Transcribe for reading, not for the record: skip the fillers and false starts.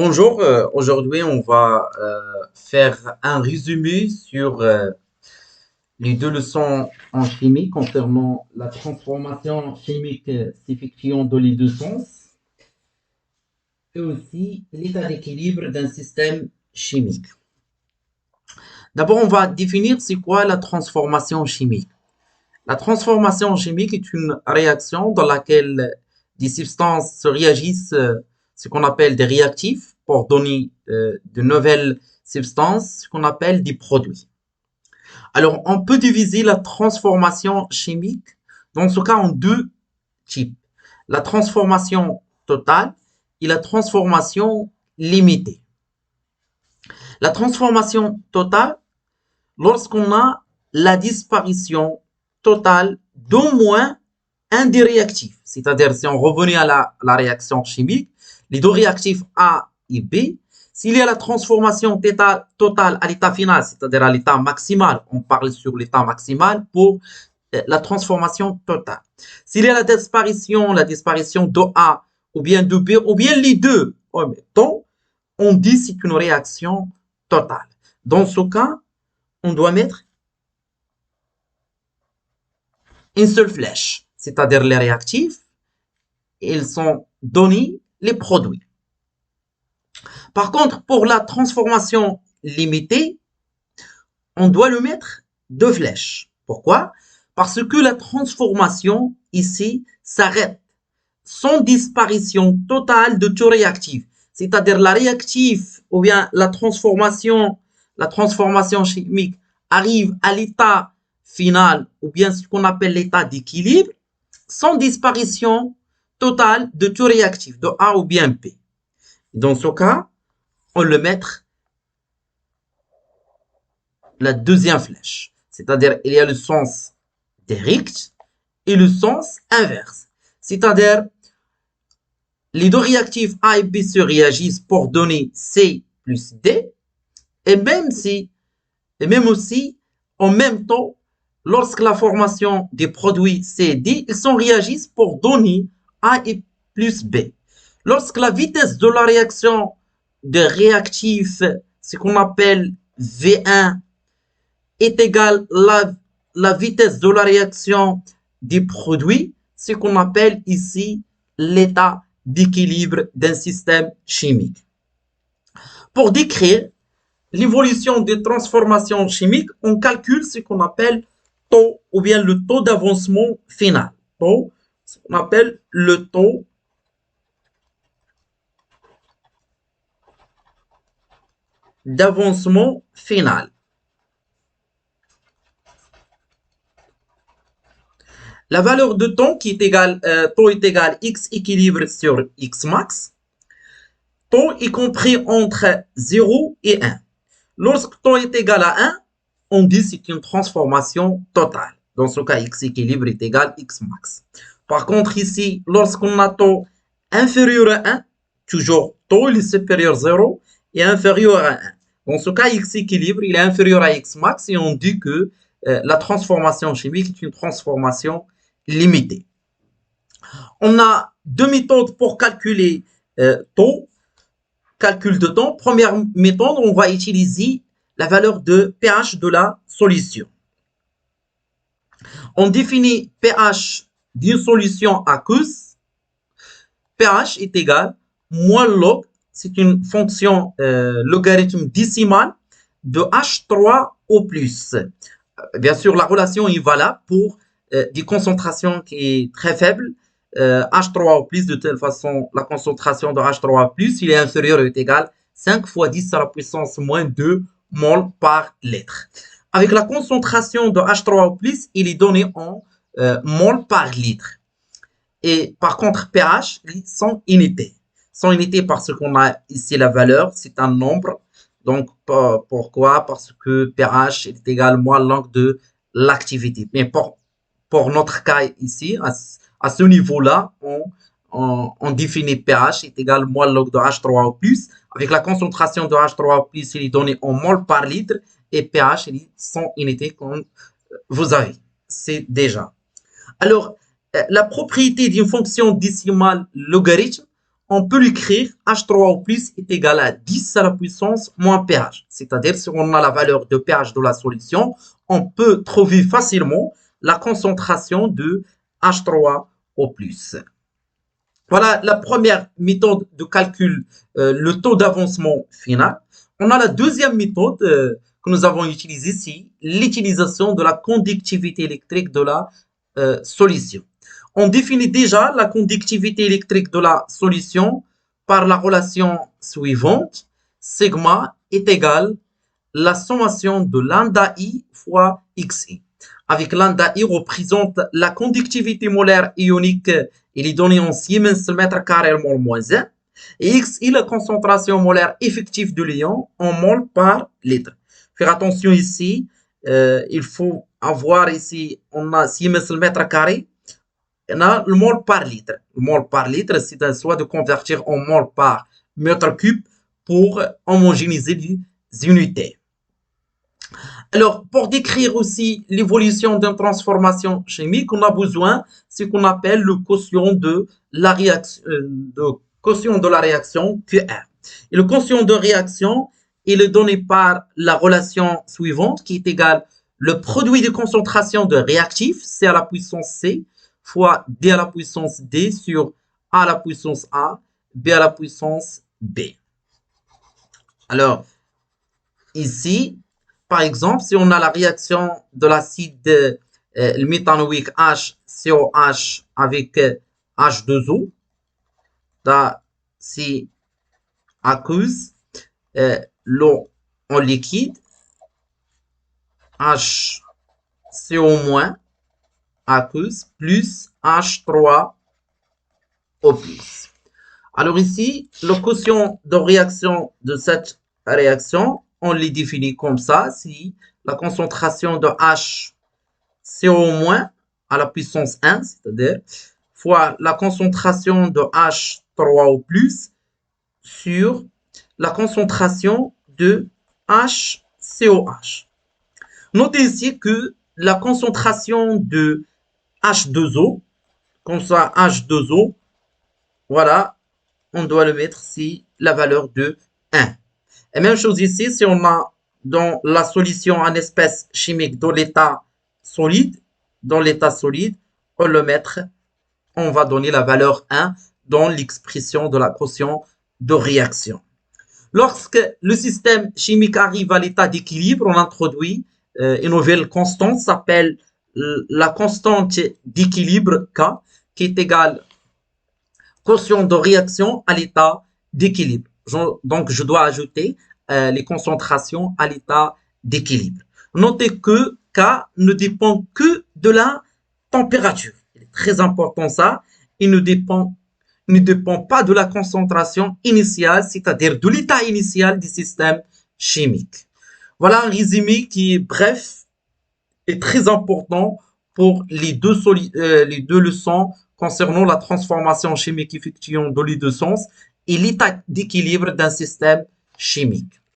Bonjour, aujourd'hui on va faire un résumé sur les deux leçons en chimie concernant la transformation chimique s'effectuant dans les deux sens et aussi l'état d'équilibre d'un système chimique. D'abord, on va définir c'est quoi la transformation chimique. La transformation chimique est une réaction dans laquelle des substances se réagissent, ce qu'on appelle des réactifs, pour donner de nouvelles substances, ce qu'on appelle des produits. Alors, on peut diviser la transformation chimique, dans ce cas, en deux types. La transformation totale et la transformation limitée. La transformation totale, lorsqu'on a la disparition totale d'au moins un des réactifs. C'est-à-dire, si on revenait à la réaction chimique, les deux réactifs A et B, s'il y a la transformation totale à l'état final, c'est-à-dire à l'état maximal, on parle sur l'état maximal pour la transformation totale. S'il y a la disparition de A ou bien de B ou bien les deux en même temps, on dit c'est une réaction totale. Dans ce cas, on doit mettre une seule flèche, c'est-à-dire les réactifs, ils sont donnés les produits. Par contre, pour la transformation limitée, on doit le mettre deux flèches. Pourquoi? Parce que la transformation ici s'arrête sans disparition totale de tout réactif. C'est-à-dire la réactif ou bien la transformation chimique arrive à l'état final ou bien ce qu'on appelle l'état d'équilibre sans disparition totale de tout réactif, de A ou bien B. Dans ce cas, on le met la deuxième flèche. C'est-à-dire, il y a le sens direct et le sens inverse. C'est-à-dire, les deux réactifs A et B se réagissent pour donner C plus D. Et même aussi, en même temps, lorsque la formation des produits C et D, ils se réagissent pour donner A et plus B. Lorsque la vitesse de la réaction de réactifs, ce qu'on appelle V1, est égale à la vitesse de la réaction des produits, ce qu'on appelle ici l'état d'équilibre d'un système chimique. Pour décrire l'évolution des transformations chimiques, on calcule ce qu'on appelle taux ou bien le taux d'avancement final. Taux, ce qu'on appelle le taux d'avancement final. La valeur de temps qui est égale, taux est égal x équilibre sur x max. Taux est compris entre 0 et 1. Lorsque taux est égal à 1, on dit que c'est une transformation totale. Dans ce cas, x équilibre est égal à x max. Par contre, ici, lorsqu'on a taux inférieur à 1, toujours taux il est supérieur à 0 et inférieur à 1. Dans ce cas, x équilibre il est inférieur à x max et on dit que la transformation chimique est une transformation limitée. On a deux méthodes pour calculer taux. Calcul de temps. Première méthode, on va utiliser la valeur de pH de la solution. On définit pH d'une solution aqueuse. pH est égal moins log, c'est une fonction logarithme décimal de H3 au plus. Bien sûr, la relation est valable pour des concentrations qui est très faible. H3 au plus, de telle façon, la concentration de H3 au plus, il est inférieur ou est égal à 5 fois 10 à la puissance moins 2 mol par litre. Avec la concentration de H3 au plus, il est donné en mol par litre. Et par contre, pH, sans unité. Sans unité parce qu'on a ici la valeur, c'est un nombre. Donc, pourquoi? Parce que pH est égal moins l'angle de l'activité. Mais pour notre cas ici, à ce niveau-là, on définit pH est égal moins log de H3 au plus. Avec la concentration de H3 au plus, il est donné en mol par litre. Et pH, il est sans unité comme vous avez. C'est déjà. Alors, la propriété d'une fonction décimale logarithme, on peut l'écrire H3O plus est égal à 10 à la puissance moins pH. C'est-à-dire, si on a la valeur de pH de la solution, on peut trouver facilement la concentration de H3O plus. Voilà la première méthode de calcul, le taux d'avancement final. On a la deuxième méthode que nous avons utilisée ici, l'utilisation de la conductivité électrique de la solution. On définit déjà la conductivité électrique de la solution par la relation suivante. Sigma est égal à la sommation de lambda I fois xi. Avec lambda I représente la conductivité molaire ionique, il est donné en Siemens mètre carré mol moins 1. Et xi, la concentration molaire effective de l'ion en mol par litre. Faire attention ici, il faut avoir ici, on a Siemens mètre carré, on a le mol par litre. Le mol par litre, c'est un soit de convertir en mol par mètre cube pour homogénéiser les unités. Alors, pour décrire aussi l'évolution d'une transformation chimique, on a besoin de ce qu'on appelle le quotient de la réaction, QR. Et le quotient de réaction, il est donné par la relation suivante qui est égale le produit de concentration de réactifs, C à la puissance C, fois D à la puissance D sur A à la puissance A, B à la puissance B. Alors, ici, par exemple, si on a la réaction de l'acide méthanoïque HCOH avec H2O, c'est aqueuse, l'eau en liquide, HCO- aqueuse plus H3O+. Alors ici, le quotient de réaction de cette réaction, on les définit comme ça. Si la concentration de HCO- à la puissance 1, c'est-à-dire fois la concentration de H3O+, sur la concentration de HCOH. Notez ici que la concentration de H2O, comme ça H2O, voilà, on doit le mettre si la valeur de 1. Et même chose ici, si on a dans la solution en espèce chimique dans l'état solide, on le mettre, on va donner la valeur 1 dans l'expression de la quotient de réaction. Lorsque le système chimique arrive à l'état d'équilibre, on introduit une nouvelle constante, s'appelle la constante d'équilibre K, qui est égale quotient de réaction à l'état d'équilibre. Donc, je dois ajouter les concentrations à l'état d'équilibre. Notez que K ne dépend que de la température. C'est très important ça. Il ne dépend pas de la concentration initiale, c'est-à-dire de l'état initial du système chimique. Voilà un résumé qui est bref et très important pour les deux leçons concernant la transformation chimique effectuée dans les deux sens et l'état d'équilibre d'un système chimique.